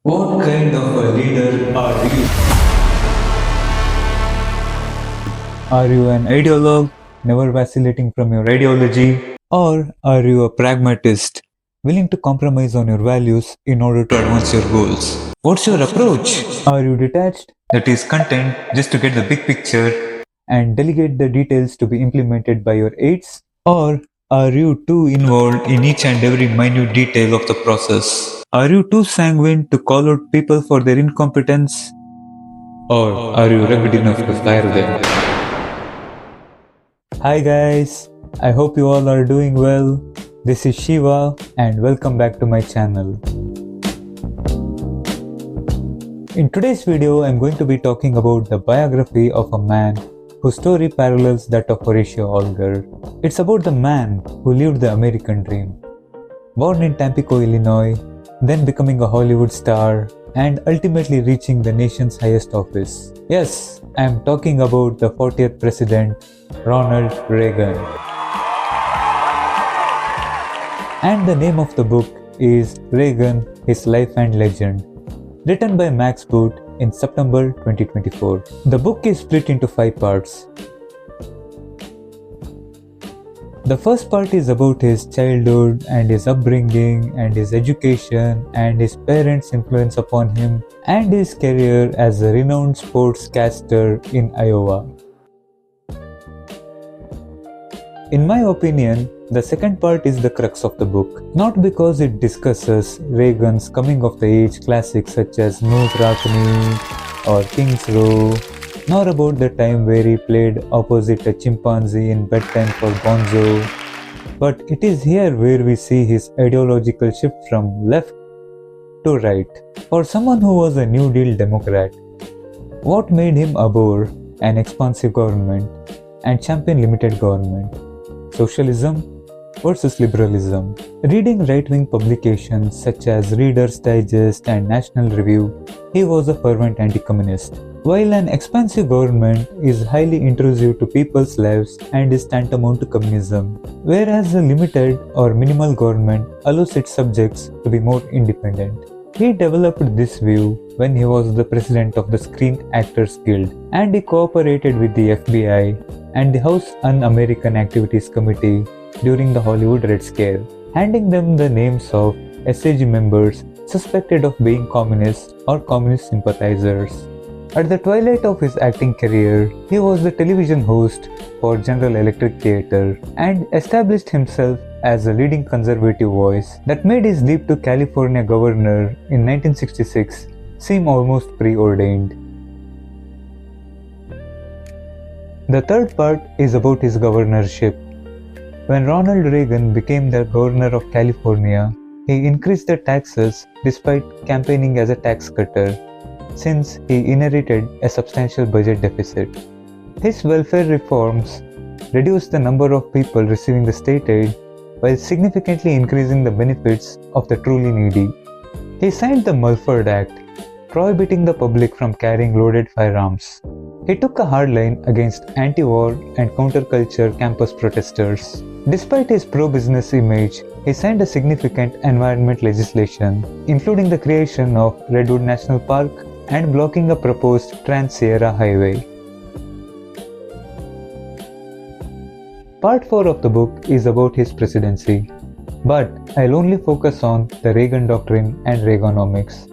What kind of a leader are you? Are you an ideologue, never vacillating from your ideology? Or are you a pragmatist, willing to compromise on your values in order to advance your goals? What's your approach? Are you detached, that is content just to get the big picture and delegate the details to be implemented by your aides? Or are you too involved in each and every minute detail of the process? Are you too sanguine to call out people for their incompetence? Or are you rugged enough to fire them? Hi guys, I hope you all are doing well. This is Shiva and welcome back to my channel. In today's video, I'm going to be talking about the biography of a man whose story parallels that of Horatio Alger. It's about the man who lived the American dream. Born in Tampico, Illinois, then becoming a Hollywood star, and ultimately reaching the nation's highest office. Yes, I am talking about the 40th President, Ronald Reagan. And the name of the book is Reagan, His Life and Legend, written by Max Boot in September 2024. The book is split into 5 parts. The first part is about his childhood and his upbringing and his education and his parents' influence upon him and his career as a renowned sportscaster in Iowa. In my opinion, the second part is the crux of the book, not because it discusses Reagan's coming-of-the-age classics such as Smooth Rockney or King's Row, nor about the time where he played opposite a chimpanzee in Bedtime for Bonzo, but it is here where we see his ideological shift from left to right. For someone who was a New Deal Democrat, what made him abhor an expansive government and champion limited government? Socialism versus liberalism. Reading right-wing publications such as Reader's Digest and National Review, he was a fervent anti-communist. While an expansive government is highly intrusive to people's lives and is tantamount to communism, whereas a limited or minimal government allows its subjects to be more independent. He developed this view when he was the president of the Screen Actors Guild, and he cooperated with the FBI and the House Un-American Activities Committee during the Hollywood Red Scare, handing them the names of SAG members suspected of being communists or communist sympathizers. At the twilight of his acting career, he was the television host for General Electric Theatre and established himself as a leading conservative voice that made his leap to California governor in 1966 seem almost preordained. The third part is about his governorship. When Ronald Reagan became the governor of California, he increased the taxes despite campaigning as a tax cutter, since he inherited a substantial budget deficit. His welfare reforms reduced the number of people receiving the state aid while significantly increasing the benefits of the truly needy. He signed the Mulford Act, prohibiting the public from carrying loaded firearms. He took a hard line against anti-war and counterculture campus protesters. Despite his pro-business image, he signed a significant environment legislation, including the creation of Redwood National Park and blocking a proposed Trans-Sierra Highway. Part 4 of the book is about his presidency, but I'll only focus on the Reagan Doctrine and Reaganomics.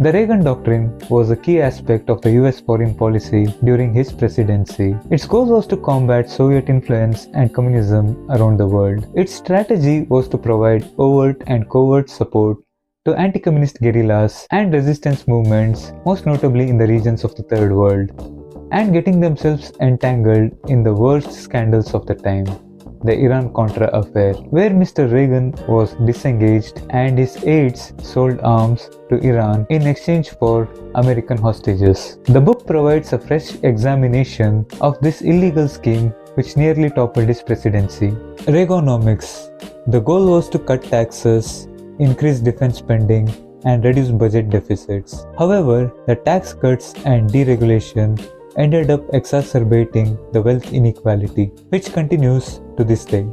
The Reagan Doctrine was a key aspect of the US foreign policy during his presidency. Its goal was to combat Soviet influence and communism around the world. Its strategy was to provide overt and covert support to anti-communist guerrillas and resistance movements, most notably in the regions of the Third World, and getting themselves entangled in the worst scandals of the time, the Iran-Contra affair, where Mr. Reagan was disengaged and his aides sold arms to Iran in exchange for American hostages. The book provides a fresh examination of this illegal scheme which nearly toppled his presidency. Reaganomics. The goal was to cut taxes, increase defense spending, and reduce budget deficits. However, the tax cuts and deregulation ended up exacerbating the wealth inequality, which continues to this day.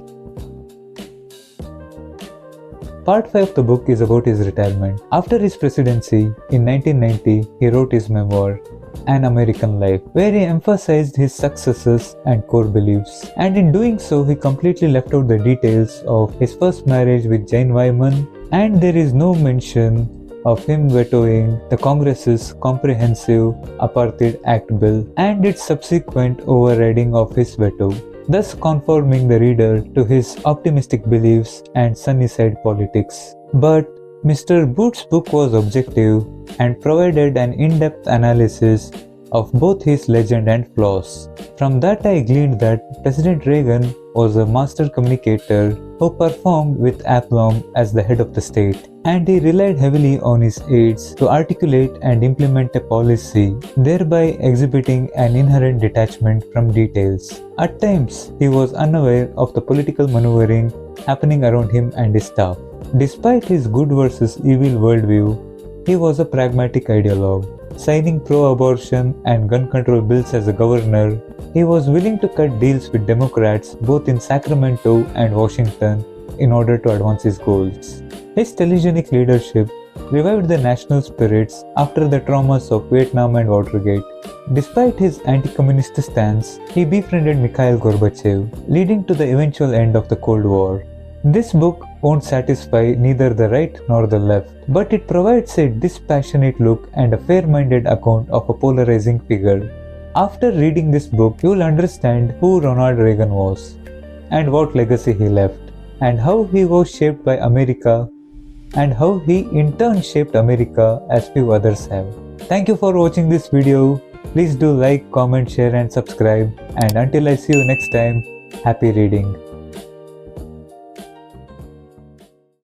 Part 5 of the book is about his retirement. After his presidency in 1990, he wrote his memoir, An American Life, where he emphasized his successes and core beliefs. And in doing so, he completely left out the details of his first marriage with Jane Wyman, and there is no mention of him vetoing the Congress's Comprehensive Apartheid Act bill and its subsequent overriding of his veto, thus conforming the reader to his optimistic beliefs and sunny side politics. But Mr. Booth's book was objective and provided an in-depth analysis of both his legend and flaws. From that I gleaned that President Reagan was a master communicator who performed with aplomb as the head of the state, and he relied heavily on his aides to articulate and implement a policy, thereby exhibiting an inherent detachment from details. At times, he was unaware of the political maneuvering happening around him and his staff. Despite his good versus evil worldview, he was a pragmatic ideologue. Signing pro-abortion and gun control bills as a governor, he was willing to cut deals with Democrats both in Sacramento and Washington in order to advance his goals. His telegenic leadership revived the national spirits after the traumas of Vietnam and Watergate. Despite his anti-communist stance, he befriended Mikhail Gorbachev, leading to the eventual end of the Cold War. This book won't satisfy neither the right nor the left, but it provides a dispassionate look and a fair-minded account of a polarizing figure. After reading this book, you will understand who Ronald Reagan was, and what legacy he left, and how he was shaped by America, and how he in turn shaped America as few others have. Thank you for watching this video. Please do like, comment, share and subscribe, and until I see you next time, happy reading.